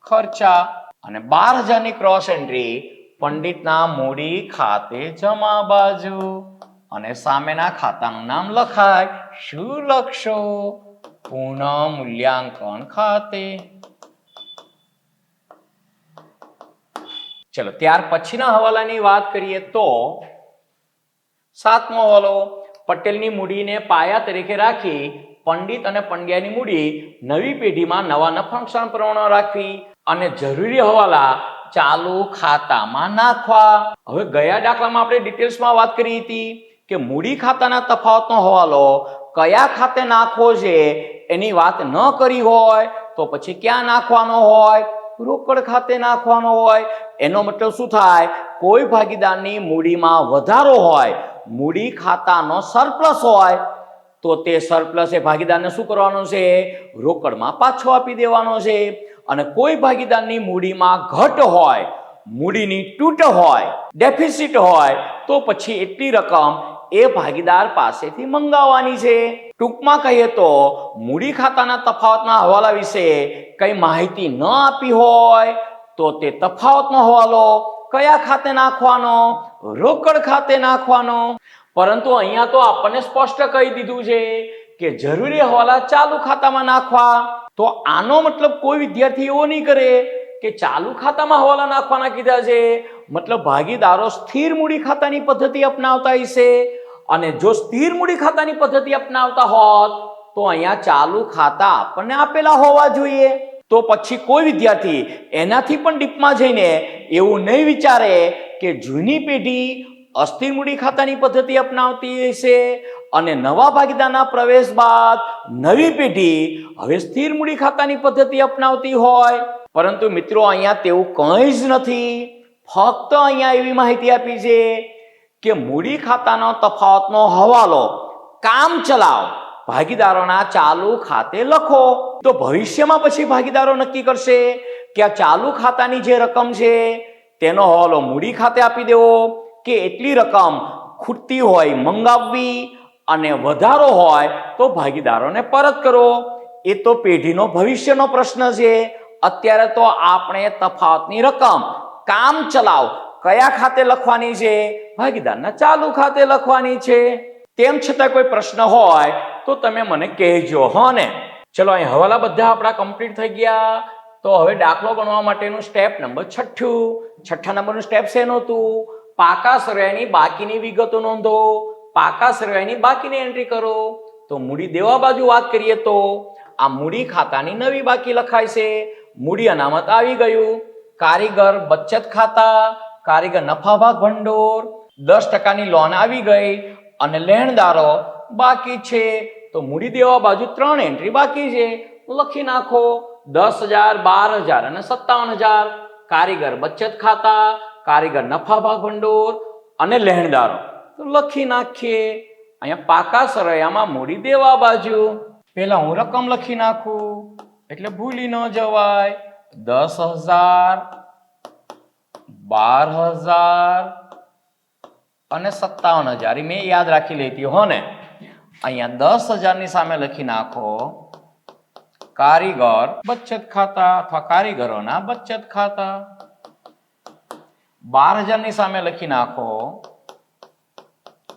ખર્ચા. અને 12,000 ની ક્રોસ એન્ટ્રી પંડિતના મૂડી ખાતે જમા બાજુ અને સામેના ખાતાનું નામ લખાય. શું લખશો? પુનઃ મૂલ્યાંકન ખાતે. ચલો ત્યાર પછીના હવાલાની વાત કરીએ તો 7મો હવાલો, પટેલની મૂડીને પાયા તરીકે રાખી પંડિત અને પંડ્યાની મૂડી નવી પેઢીમાં નવા નફા નુકસાન પ્રમાણમાં રાખવી અને જરૂરી હવાલા ચાલુ ખાતામાં નાખવા. હવે ગયા દાખલામાં આપણે ડિટેલ્સમાં વાત કરી હતી કે મૂડી ખાતાના તફાવતનો હવાલો કયા ખાતે નાખવો છે એની વાત ન કરી હોય તો પછી ક્યાં નાખવાનો હોય? રોકડ ખાતે નાખવાનો હોય. એનો મતલબ શું થાય? કોઈ ભાગીદારની મૂડીમાં વધારો હોય, મૂડી ખાતાનો સરપ્લસ હોય તો તે સરપ્લસ એ ભાગીદારને શું કરવાનો છે? રોકડમાં પાછો આપી દેવાનો છે. અને કોઈ ભાગીદારની મૂડીમાં ઘટ હોય, મૂડીની તૂટ હોય, ડેફિસિટ હોય તો પછી એટલી રકમ એ ભાગીદાર પાસેથી મંગાવવાની છે. ટૂંકમાં કહીએ તો મૂડી ખાતાના તફાવતના હવાલા વિશે કઈ માહિતી ન આપી હોય તો તે તફાવતનો હવાલો કયા ખાતે નાખવાનો? રોકડ ખાતે નાખવાનો. પરંતુ અહીંયા તો આપણને સ્પષ્ટ કહી દીધું છે કે જરૂરી હવાલા ચાલુ ખાતામાં નાખવા. તો આનો મતલબ કોઈ વિદ્યાર્થી એવો નહીં કરે કે ચાલુ ખાતામાં હવાલા નાખવાના કીધા છે, મતલબ ભાગીદારો સ્થિર મૂડી ખાતાની પદ્ધતિ અપનાવતા હશે. અને જો સ્થિર મૂડી ખાતાની પદ્ધતિ અપનાવતા હોત તો અહીંયા ચાલુ ખાતા આપણને આપેલા હોવા જોઈએ. તો પછી કોઈ વિદ્યાર્થી એનાથી પણ ડીપમાં જઈને એવું નહીં વિચારે કે જૂની પેઢી અસ્થિર મૂડી ખાતાની પદ્ધતિ અપનાવતી હશે અને નવા ભાગીદારના પ્રવેશ બાદ નવી પેઢી હવે સ્થિર મૂડી ખાતાની પદ્ધતિ અપનાવતી હોય. પરંતુ મિત્રો અહીંયા તેવું કંઈ જ નથી. ફક્ત અહીંયા એવી માહિતી આપી છે કે મૂડી ખાતાનો તફાવતનો હવાલો કામ ચલાવ ભાગીદારોના ચાલુ ખાતે લખો. તો ભવિષ્યમાં પછી ભાગીદારો નક્કી કરશે કે આ ચાલુ ખાતાની જે રકમ છે તેનો હવાલો મૂડી ખાતે આપી દેવો કે એટલી રકમ ખૂટતી હોય મંગાવવી અને વધારો હોય તો ભાગીદારોને પરત કરો. એ તો પેઢીનો ભવિષ્યનો પ્રશ્ન છે. અત્યારે તો આપણે તફાવતની રકમ કામ ચલાવ કયા ખાતે લખવાની છે? ભાગીદારના ચાલુ ખાતે લખવાની છે. તેમ છતાં કોઈ પ્રશ્ન હોય તો તમે મને કહેજો. હો ને? ચલો અહીં હવાલા બધા આપણા કમ્પ્લીટ થઈ ગયા. તો હવે દાખલો ગણવા માટેનું સ્ટેપ નંબર 6. 6થા નંબરનું સ્ટેપ શેનું હતું? પાકા સરવાયાની બાકીની વિગતો નોંધો. પાકા સરવાયાની બાકીની એન્ટ્રી કરો. તો મૂડી દેવા બાજુ વાત કરીએ તો આ મૂડી ખાતાની નવી બાકી લખાય છે. મૂડી અનામત આવી ગયું. કારીગર બચત ખાતા, કારીગર નફા ભાગ ભંડોળ, 10% લોન આવી ગઈ અને લેણદારો બાકી છે. તો મૂડી દેવા બાજુ 3 એન્ટ્રી બાકી છે. લખી નાખો 10,000, 12,000 અને 57,000. કારીગર બચત ખાતા, કારીગર નફા ભાગ ભંડોળ અને લેણદારો. તો લખી નાખીએ. અહીંયા પાકા સરવૈયામાં મૂડી દેવા બાજુ પહેલા હું રકમ લખી નાખું એટલે ભૂલી ન જવાય. 10,000, 12,000 અને 57,000 મેં યાદ રાખી લેતી હો ને. અહીંયા 10,000 ની સામે લખી નાખો કારીગર બચત ખાતા અથવા કારીગરોના બચત ખાતા. 12,000 ની સામે લખી નાખો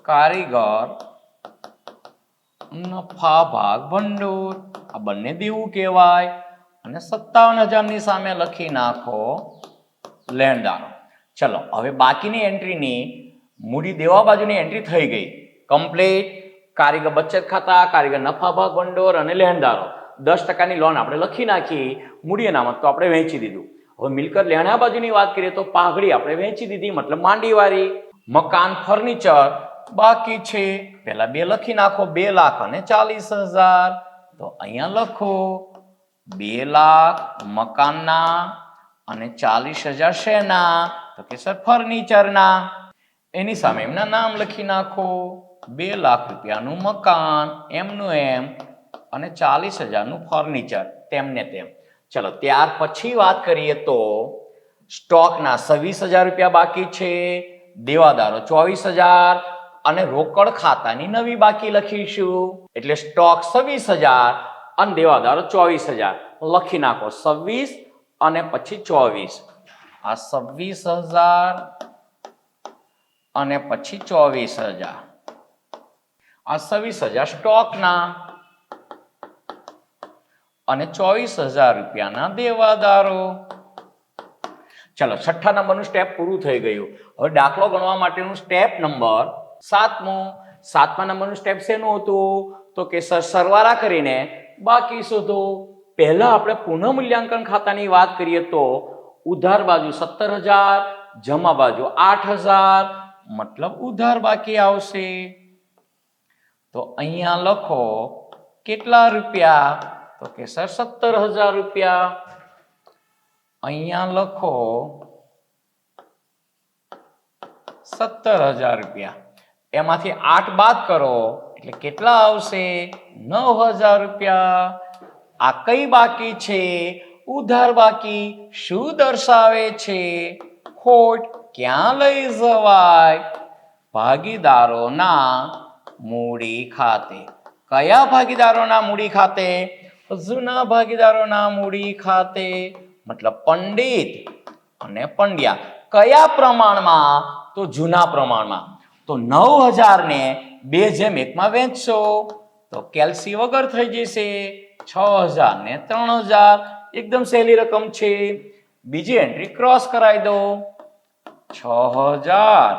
કારીગર નફા ભાગ ભંડોળ. આ બંને દેવું કહેવાય. અને 57,000 ની સામે લખી નાખો લેણદારો. ચલો હવે બાકીની એન્ટ્રીની મૂડી દેવા બાજુની એન્ટ્રી થઈ ગઈ કમ્પ્લીટ. કારીગર બચત ખાતા, કારીગર નફા ભાગ ભંડોળ અને લેણદારો. 10% ની લોન આપણે લખી નાખી. મૂડી અનામત તો આપણે વહેંચી દીધું. હવે મિલકત લેણા બાજુની વાત કરીએ તો પાઘડી આપણે વહેંચી દીધી, મતલબ માંડીવાળી. મકાન ફર્નિચર બાકી છે. પહેલા 2 લખી નાખો, 2,40,000. તો અહીંયા લખો 2 લાખ મકાનના અને 40,000 શેના? તો કે સર ફર્નિચરના. એની સામે એમના નામ લખી નાખો. 2 લાખ રૂપિયાનું મકાન એમનું એમ અને 40,000નું ફર્નિચર તેમને તેમ. ચલો ત્યાર પછી વાત કરીએ તો સ્ટોકના 26,000 રૂપિયા બાકી છે. દેવાદારો 24,000 અને રોકડ ખાતાની નવી બાકી લખીશું. એટલે સ્ટોક 26,000 અને દેવાદારો 24,000 લખી નાખો. 26 અને પછી 24. આ 26,000 અને પછી 24,000. આ 26,000 સ્ટોકના અને 24,000 રૂપિયાના દેવાદારો. ચલો, 6થા નંબરનું સ્ટેપ પૂરું થઈ ગયું. હવે દાખલો ગણવા માટેનું સ્ટેપ નંબર 7મો. 7મા નંબરનું સ્ટેપ શેનું હતું? તો કે સરવાળા કરીને બાકી શોધો. પહેલા આપણે પુનઃમૂલ્યાંકન ખાતાની વાત કરીએ તો ઉધાર બાજુ 17,000, જમા બાજુ 8,000, મતલબ ઉધાર બાકી આવશે. તો અહીંયા લખો કેટલા રૂપિયા? તો કે સર 17,000 રૂપિયા. અહીંયા લખો 17,000 રૂપિયા. એમાંથી 8 બાદ કરો એટલે કેટલા આવશે? 9,000 રૂપિયા. આ કઈ બાકી છે? ઉધાર બાકી. શું દર્શાવે છે? ખોટ. ક્યાં લઈ જવાય? ભાગીદારોના મૂડી ખાતે. કયા ભાગીદારોના મૂડી ખાતે? જૂના ભાગીદારોના મૂડી ખાતે. મતલબ પંડિત અને પંડ્યા. કયા પ્રમાણમાં? તો જૂના પ્રમાણમાં. તો 9,000 ને 2:1 માં વેચશો તો કેલ્સી વગર થઈ જશે. 6,000 ને 3,000 એકદમ સહેલી રકમ છે. બીજી એન્ટ્રી ક્રોસ કરાવી દો. 6,000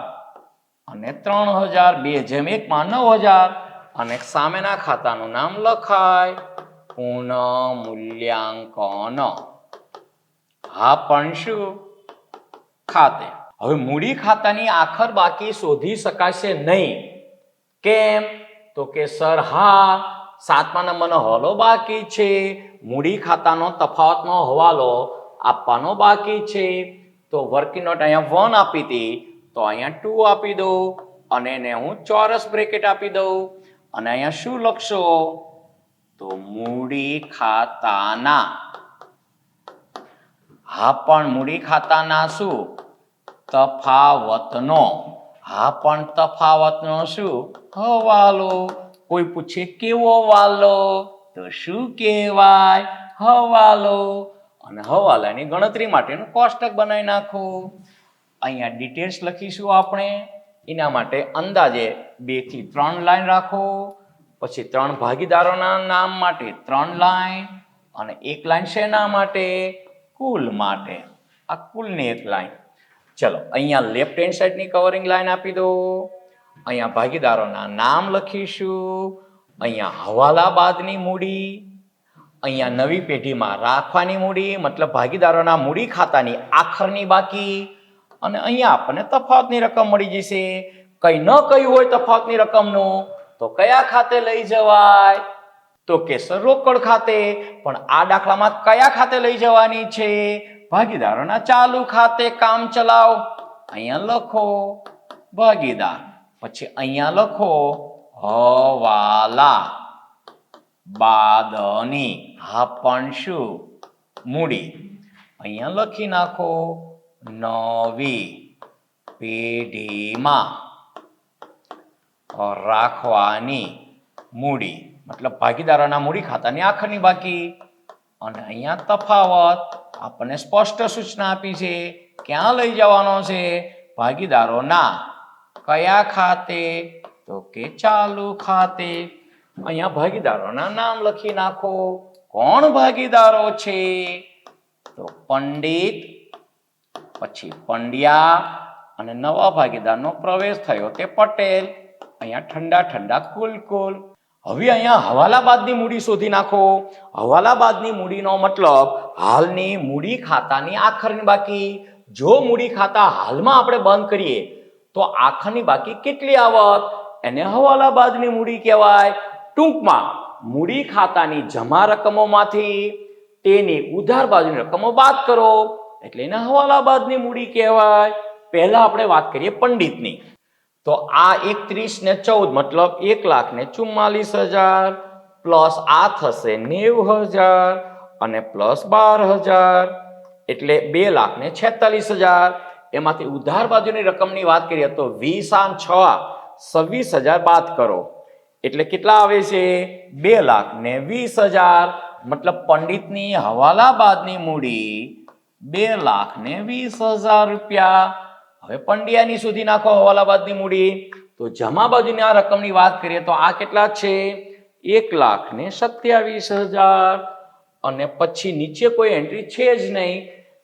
અને 3,000 2:1 માં 9,000 અને સામેના ખાતાનું નામ લખાય પુનઃમૂલ્યાંકન. હા પણ શું ખાતે. હવે મૂડી ખાતાની આખર બાકી શોધી શકાશે નહીં. કેમ? તો કે સર હા 7મા નંબરનો હવાલો બાકી છે. મૂડી ખાતાનો તફાવતનો હવાલો આપવાનો બાકી છે. તો વર્કિંગ નોટ અહીંયા 1 આપી હતી તો અહીંયા 2 આપી દો અને એને હું ચોરસ બ્રેકેટ આપી દઉં. અને અહીંયા શું લખશો? તો મૂડી ખાતાના. હા પણ મૂડી ખાતાના શું? તફાવતનો. હા પણ તફાવતનો શું? હવાલો. કોઈ પૂછે કેવો હવાલો? તો શું કહેવાય? હવાલો. અને હવાલાની ગણતરી માટેનું કોષ્ટક બનાવી નાખો. અહીંયા ડિટેલ્સ લખીશું આપણે. એના માટે અંદાજે 2 થી 3 લાઈન રાખો. પછી 3 ભાગીદારોના નામ માટે 3 લાઈન અને 1 લાઈન શેના માટે? કુલ માટે. આ કુલની 1 લાઈન. ચલો, અહીંયા લેફ્ટ હેન્ડ સાઈડની કવરિંગ લાઈન આપી દો. અહીંયા ભાગીદારોના નામ લખીશું. અહીંયા હવાલા બાદની મૂડી. અહીંયા નવી પેઢીમાં રાખવાની મૂડી મતલબ ભાગીદારોના મૂડી ખાતાની આખરની બાકી. અને અહીંયા આપણને તફાવતની રકમ મળી જશે. કઈ ન કહ્યું હોય તફાવતની રકમનું તો કયા ખાતે લઈ જવાય? તો કે સર રોકડ ખાતે. પણ આ દાખલામાં કયા ખાતે લઈ જવાની છે? ભાગીદારોના ચાલુ ખાતે. કામ ચલાવ. અહીંયા લખો ભાગીદાર. પછી અહીંયા લખો હવાલા બાદની. હા પણ શું? મૂડી. અહીંયા લખી નાખો નવી પેઢીમાં રાખવાની મૂડી મતલબ ભાગીદારોના મૂડી ખાતાની આખરની બાકી. અને અહીંયા તફાવત આપણને સ્પષ્ટ સૂચના આપી છે. ક્યાં લઈ જવાનો છે? ભાગીદારોના કયા ખાતે? તો કે ચાલુ ખાતે. અહીંયા ભાગીદારોના નામ લખી નાખો. કોણ ભાગીદારો છે? તો પંડિત, પછી પંડ્યા અને નવા ભાગીદારનો પ્રવેશ થયો તે પટેલ. અહીંયા ઠંડા ઠંડા કુલ કુલ. હવે અહીંયા હવાલા બાદની મૂડી શોધી નાખો. હવાલા બાદની મૂડીનો મતલબ હાલની મૂડી ખાતાની આખરની બાકી. જો મૂડી ખાતા હાલમાં આપણે બંધ કરીએ તો આખરની બાકી કેટલી આવત? એને હવાલા બાદની મૂડી કહેવાય. ટૂંકમાં મૂડી ખાતાની જમા રકમોમાંથી તેની ઉધાર બાજુની રકમો બાદ કરો એટલે એને હવાલા બાદની મૂડી કહેવાય. પહેલા આપણે વાત કરીએ પંડિતની. તો આ 31 ને 14 મતલબ 1,44,000 પ્લસ આ થશે 90,000 અને પ્લસ 12,000 એટલે 2,46,000. એમાંથી ઉધાર બાજુની રકમની વાત કરીએ તો 20 6 26,000 બાદ કરો એટલે કેટલા આવે છે? 2,20,000. મતલબ પંડિતની હવાલા બાદની મૂડી 2,20,000 રૂપિયા. હવે પંડ્યાની સુધી નાખો હવાલા બાદની મૂડી. તો જમા બાજુની આ રકમની વાત કરીએ તો આ કેટલા છે? 1,27,000. અને પછી નીચે કોઈ એન્ટ્રી છે જ નહીં.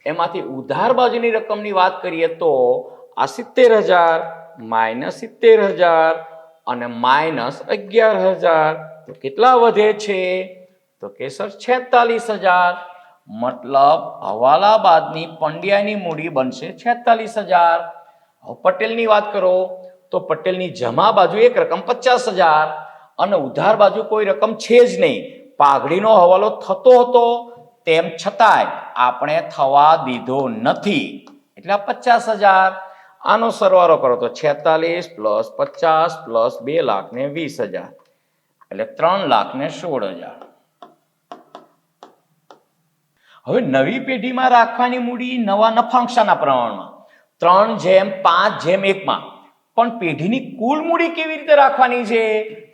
એમાંથી ઉધાર બાજુની રકમની વાત કરીએ તો આ 70,000 માઇનસ 70,000 અને માઇનસ 11,000. તો કેટલા વધે છે? તો કે સર 46,000. મતલબ હવાલા બાદની પંડ્યાની મૂડી બનશે 46,000. હવે પટેલની વાત કરો તો પટેલની જમા બાજુ એક રકમ 50,000 અને ઉધાર બાજુ કોઈ રકમ છે જ નહીં. પાઘડીનો હવાલો થતો હતો તેમ છતાંય આપણે થવા દીધો નથી એટલે 50,000. આનો સરવાળો કરો તો 46 પ્લસ 50 પ્લસ 2,20,000 એટલે 3,16,000. હવે નવી પેઢીમાં રાખવાની મૂડી નવા નફા નુકસાનના પ્રમાણમાં 3:5:1 પણ પેઢીની કુલ મૂડી કેવી રીતે રાખવાની છે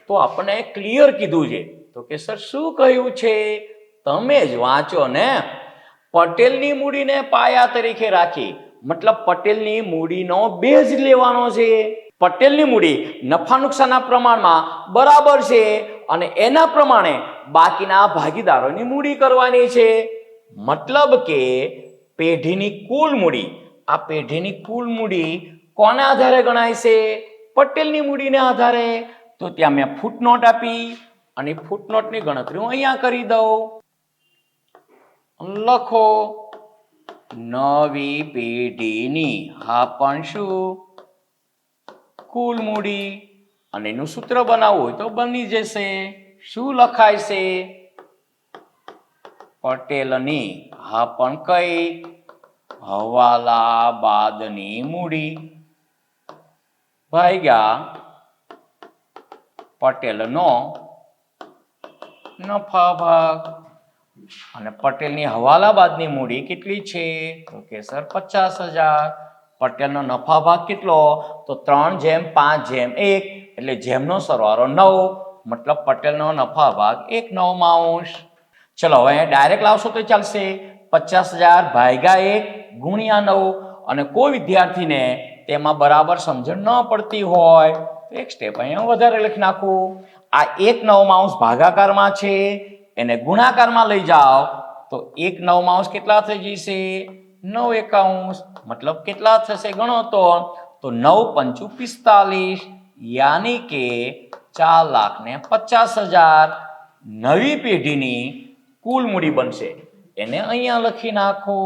તો આપણે ક્લિયર કીધું છે. તો કે સર શું કહ્યું છે? તમે જ વાંચો ને. પટેલની મૂડીને પાયા તરીકે રાખી મતલબ પટેલની મૂડીનો બેઝ લેવાનો છે. પટેલની મૂડી નફા નુકસાનના પ્રમાણમાં બરાબર છે અને એના પ્રમાણે બાકીના ભાગીદારોની મૂડી કરવાની છે. મતલબ કે પેઢીની કુલ મૂડી, આ પેઢીની કુલ મૂડી કોના આધારે ગણાય છે? પટેલની મૂડીના આધારે. તો ત્યાં મેં ફૂટનોટ આપી અને ફૂટનોટની ગણતરી હું અહીંયા કરી દઉં. લખો નવી પેઢીની હા પણ શું કુલ મૂડી અને એનું સૂત્ર બનાવવું હોય તો બની જશે. શું લખાય છે? પટેલની હા પણ કઈ હવાલા બાદની મૂડી ભાગ્યા પટેલનો નફા ભાગ. અને પટેલની હવાલા બાદની મૂડી કેટલી છે? તો કે સર 50,000. પટેલનો નફા ભાગ કેટલો? તો 3:5:1 એટલે જેમનો સરવાળો 9 મતલબ પટેલનો નફા ભાગ 1/9. ચલો હવે ડાયરેક્ટ લાવશો તો ચાલશે. 50,000 ભાગ્યા 1 ગુણ્યા 9. અને કોઈ વિદ્યાર્થીને તેમાં બરાબર સમજણ ન પડતી હોય તો એક સ્ટેપ અહીંયા વધારે લખી નાખું. આ 1/9 ભાગાકારમાં છે એને ગુણાકારમાં લઈ જાઓ તો 1/9 કેટલા થઈ જશે? 9 મતલબ કેટલા થશે ગણો તો 9 × 5 = 45 યાની કે 4,50,000 નવી પેઢીની કુલ મૂડી બનશે. એને અહીંયા લખી નાખો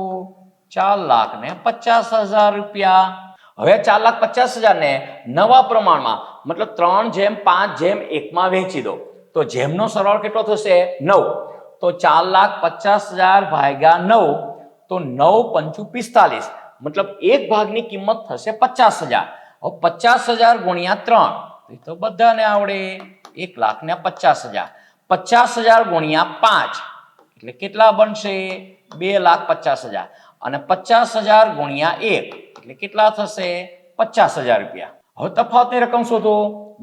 4,50,000 રૂપિયા. હવે 4,50,000 ને નવા પ્રમાણમાં મતલબ 3:5:1 વહેંચી દો તો જેમનો સરવાળો કેટલો થશે? 9. તો 4,50,000 ભાગ્યા 9 તો 9 × 5 = 45 મતલબ એક ભાગની કિંમત થશે 50,000. હવે 50,000 ગુણ્યા 3 એ તો બધાને આવડે 1,50,000. 50,000 ગુણ્યા 5 એટલે કેટલા બનશે? 2,50,000. અને 50,000 ગુણ્યા 1 એટલે કેટલા થશે? 50,000 રૂપિયા. હવે તફાવતની રકમ શોધો.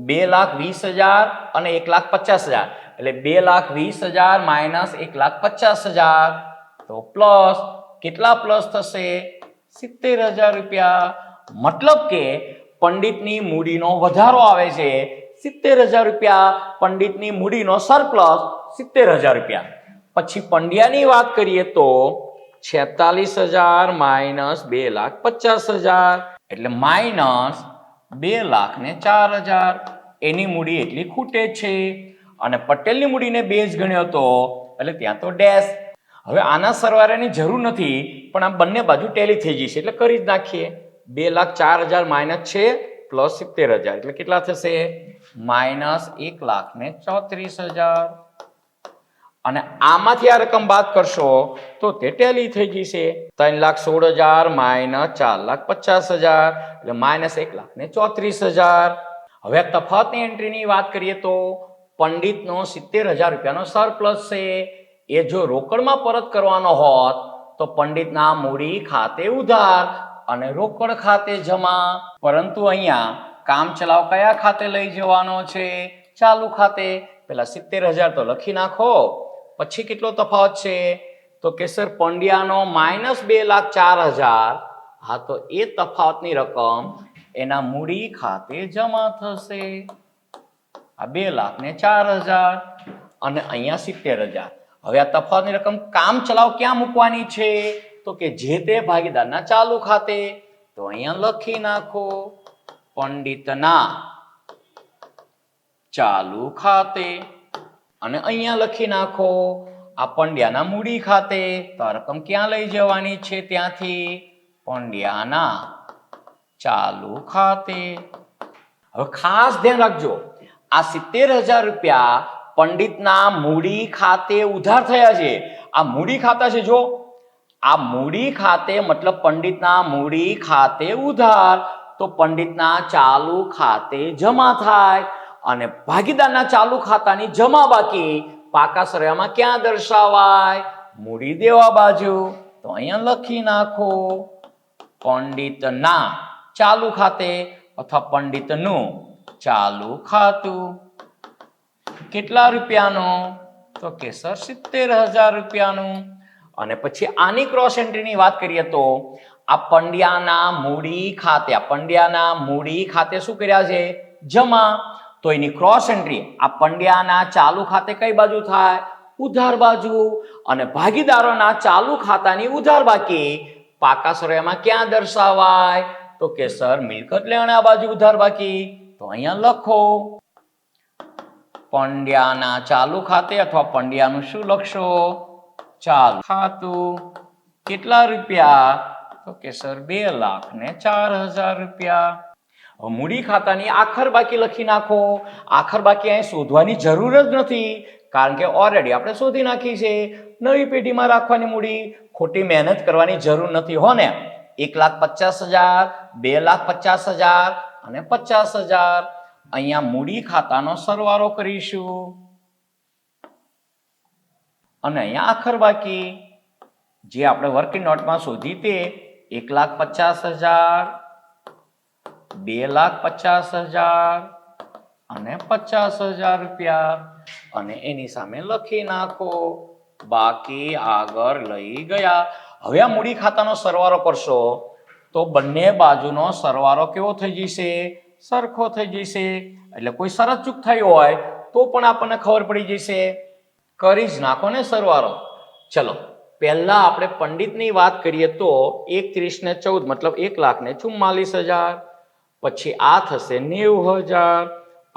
2,20,000 અને 1,50,000 એટલે 2,20,000 માઇનસ 1,50,000 તો પ્લસ કેટલા પ્લસ થશે? 70,000 રૂપિયા. મતલબ કે પંડિતની મૂડીનો વધારો આવે છે 70,000 રૂપિયા. પંડિતની મૂડીનો સરપ્લસ 70,000 રૂપિયા. પછી પંડ્યાની વાત કરીએ તો 46,000 માઇનસ 2,50,000 એટલે માઇનસ 2,04,000. એની મૂડી એટલી ખૂટે છે. અને પટેલની મૂડીને બેઝ ગણ્યો હતો એટલે ત્યાં તો ડેશ. હવે આના સરવાળાની જરૂર નથી પણ આ બંને બાજુ ટેલી થઈ જશે એટલે કરી જ નાખીએ. 2,04,000 માઇનસ છે પ્લસ 70,000 એટલે કેટલા થશે? માઇનસ 1,34,000. અને આમાંથી આ રકમ બાદ કરશો તો તે ટેલી થઈ જશે. 3,16,000 માઇનસ 4,50,000 એટલે માઇનસ 1,34,000. હવે તફાવતની એન્ટ્રીની વાત કરીએ તો પંડિતનો 70,000 રૂપિયાનો સરપ્લસ છે. એ જો રોકડમાં પરત કરવાનો હોત તો પંડિતના મૂડી ખાતે ઉધાર અને રોકડ ખાતે જમા. પરંતુ અહીંયા કામ ચલાવ કયા ખાતે લઈ જવાનો છે? ચાલુ ખાતે. પેલા 70,000 તો લખી નાખો. પછી કેટલો તફાવત છે? તો કે સર પંડ્યાનો -2,04,000. હા, તો એ તફાવતની રકમ એના મૂડી ખાતે જમા થશે. આ 2,04,000 અને અહીંયા 70,000. હવે આ તફાવતની રકમ કામ ચલાવ ક્યાં મૂકવાની છે? તો કે જે તે ભાગીદારના ચાલુ ખાતે. તો અહીંયા લખી નાખો પંડિતના ચાલુ ખાતે અને અહીંયા લખી નાખો આ પંડ્યાના મૂડી ખાતે. તો આ રકમ ક્યાં લઈ જવાની છે? ત્યાંથી પંડ્યાના ચાલુ ખાતે. હવે ખાસ ધ્યાન રાખજો, આ 70,000 રૂપિયા પંડિતના મૂડી ખાતે ઉધાર થયા છે. આ મૂડી ખાતા છે. જો આ મૂડી ખાતે મતલબ પંડિતના મૂડી ખાતે ઉધાર, તો પંડિતના ચાલુ ખાતે જમા થાય. અને ભાગીદારના ચાલુ ખાતાની જમા બાકી પાકા સરવાળામાં ક્યાં દર્શાવાય? મૂડી દેવા બાજુ. તો અહીંયા લખી નાખો પંડિતના ચાલુ ખાતે અથવા પંડિતનું ચાલુ ખાતું. કેટલા રૂપિયાનું? તો કે સર 70,000 રૂપિયાનું. અને પછી આની ક્રોસ એન્ટ્રીની વાત કરીએ તો આ પંડ્યાના મૂડી ખાતે, આ પંડ્યાના મૂડી ખાતે શું કર્યા છે? જમા. તો એની ક્રોસ એન્ટ્રી આ પંડ્યાના ચાલુ ખાતે કઈ બાજુ થાય? ઉધાર બાજુ. અને ભાગીદારોના ચાલુ ખાતાની ઉધાર બાકી પાકા સરવાળામાં ક્યાં દર્શાવાય? તો કે સર મિલકત લેણા બાજુ ઉધાર બાકી. તો અહીંયા લખો પંડ્યાના ચાલુ ખાતે અથવા પંડ્યાનું શું લખશો? ચાલુ ખાતું. કેટલા રૂપિયા? તો કે સર 2,04,000 રૂપિયા. મૂડી ખાતાની આખર બાકી લખી નાખો. આખર બાકી અહીં શોધવાની જરૂર જ નથી, કારણ કે ઓલરેડી આપણે શોધી નાખી છે. નવી પેઢીમાં રાખવાની મૂડી, ખોટી મહેનત કરવાની જરૂર નથી હો ને. 1,50,000, 2,50,000 અને 50,000. અહીંયા મૂડી ખાતાનો સરવાળો કરીશું અને અહીંયા આખર બાકી જે આપણે વર્કિંગ નોટમાં શોધી તે 1,50,000, 2,50,000 અને 50,000 રૂપિયા. અને એની સામે લખી નાખો બાકી આગળ લઈ ગયા. હવે આ મૂડી ખાતાનો સરવાળો કરશો તો બંને બાજુનો સરવાળો કેવો થઈ જશે? સરખો થઈ જશે. એટલે કોઈ શરત ચૂક થઈ હોય તો પણ આપણને ખબર પડી જશે. કરી જ નાખો ને સરવાળો. ચલો પહેલા આપણે પંડિતની વાત કરીએ તો 1,30 ને 14 મતલબ 1,44,000. પછી આ થશે 90,000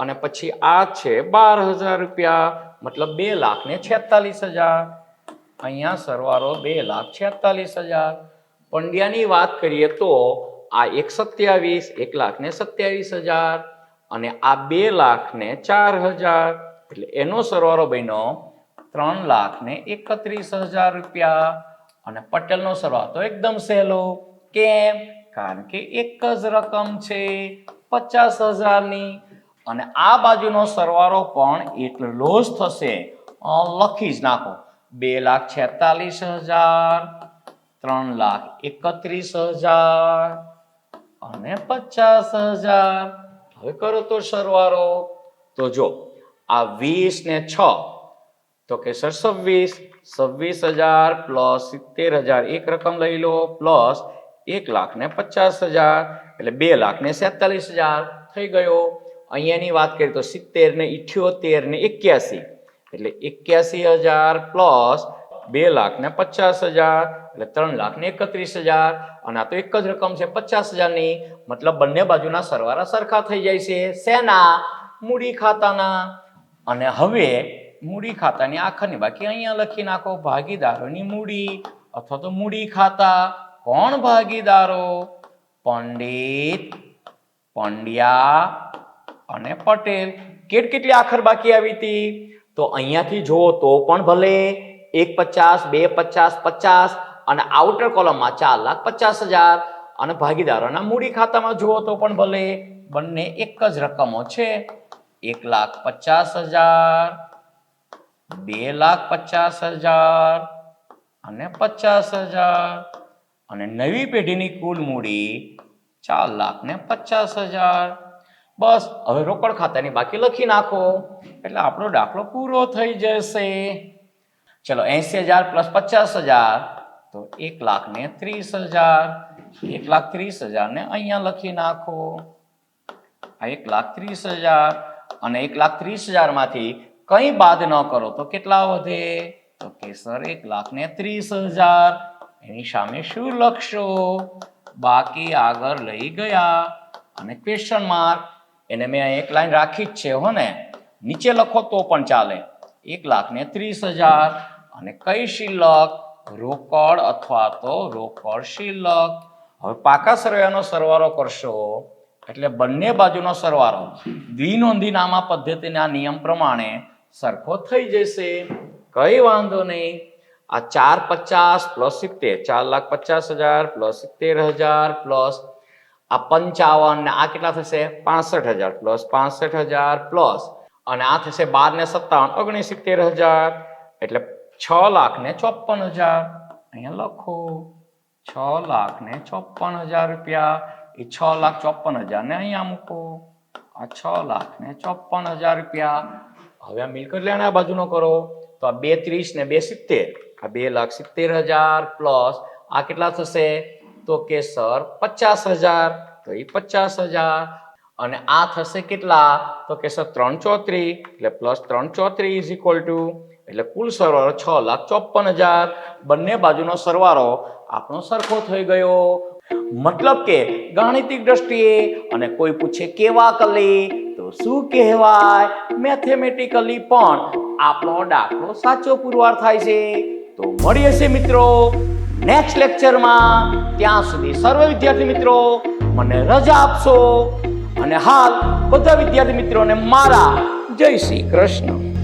અને પછી આ છે 12,000 રૂપિયા મતલબ 2,46,000. અહીંયા સરવાળો 2,46,000. પંડ્યાની વાત કરીએ તો આ 1,27,000 અને આ 2,04,000 એટલે એનો સરવાળો બન્યો 3,31,000 રૂપિયા. અને પટેલનો સરવાળો તો એકદમ સહેલો. કેમ? કારણ કે એક જ રકમ છે 50,000ની. અને આ બાજુનો સરવાળો પણ એટલો જ થશે. લખી જ નાખો 2,46,000, 3,31,000 અને 50,000. હવે કરો તો સરવાળો. તો જો આ 20 ને 6 તો કે સર 26,000 પ્લસ 70,000 એક રકમ લઈ લો પ્લસ 1,50,000 એટલે 2,47,000 થઈ ગયો. અહીંયાની વાત કરીએ તો 70 ને 78 ને 81 એટલે 81,000 પ્લસ 2,50,000 એટલે 3,31,000. અને આ તો એક જ રકમ છે 50,000ની મતલબ બંને બાજુના સરવાળા સરખા થઈ જાય છે. શેના? મૂડી ખાતાના. અને હવે મૂડી ખાતાની આખરની બાકી અહીંયા લખી નાખો ભાગીદારોની મૂડી અથવા તો મૂડી ખાતા. કોણ ભાગીદારો? પંડિત, પંડ્યા અને પટેલ. કેટલી આખર બાકી આવી હતી? તો અહીંયાથી જુઓ તો પણ ભલે 1,50,000, 2,50,000, 50 અને આઉટર કોલમમાં 4,50,000. અને ભાગીદારોના મૂડી ખાતામાં જુઓ તો પણ ભલે બંને એક જ રકમો છે 1,50,000, 2,50,000 અને 50,000. અને નવી પેઢીની કુલ મૂડી 4,50,000. બસ હવે રોકડ ખાતાની બાકી લખી નાખો એટલે આપણો દાખલો પૂરો થઈ જશે. ચલો 80,000 પ્લસ 50,000 તો 1,30,000. 1,30,000 ને અહીંયા લખી નાખો. આ 1,30,000 અને 1,30,000 માંથી કંઈ બાદ ન કરો તો કેટલા વધે? તો કે સર 1,30,000. એની સામે શું લખશો? બાકી આગળ લઈ ગયા અને ક્વેશ્ચન માર્ક. એને મેં એક લાઈન રાખી જ છે હો ને, નીચે લખો તો પણ ચાલે. 1,30,000 અને કઈ શિલ્લક? રોકડ અથવા તો રોકડ શિલ્લક. હવે પાકા સરવાળાનો સરવાળો કરશો એટલે બંને બાજુનો સરવાળો દ્વિનોંધી નામા પદ્ધતિના નિયમ પ્રમાણે સરખો થઈ જશે. કઈ વાંધો નહીં. આ 450 પ્લસ 70, 4,50,000 પ્લસ 70,000 પ્લસ આ 55 ને આ કેટલા થશે? 65,000 પ્લસ 65,000 પ્લસ અને આ થશે 12 ને 57 69,000 એટલે 6,54,000. અહીંયા લખો 6,54,000 રૂપિયા. એ 6,54,000 ને અહીંયા મૂકો. આ 6,54,000 રૂપિયા. હવે આ મિલકત લેણા બાજુનો કરો તો આ 2,30 ને 2,70 આ 2,70,000 પ્લસ આ કેટલા થશે? તો કે સર 50,000 તો એ 50,000 અને આ થશે કેટલા? તો કે સર 334 એટલે પ્લસ 334 ઇઝ ઇક્વલ ટુ એટલે કુલ સરવાળો 6,54,000. બંને બાજુનો સરવાળો આપણો સરખો થઈ ગયો. મતલબ કે ગાણિતિક દ્રષ્ટિએ અને કોઈ પૂછે કેવા કલી તો શું કહેવાય? મેથેમેટિકલી પણ આપણો દાખલો સાચો પુરવાર થાય છે. તો મળીએ છીએ મિત્રો નેક્સ્ટ લેક્ચરમાં. ત્યાં સુધી સર્વ વિદ્યાર્થી મિત્રો મને રજા આપશો અને હાલ બધા વિદ્યાર્થી મિત્રોને મારા જય શ્રી કૃષ્ણ.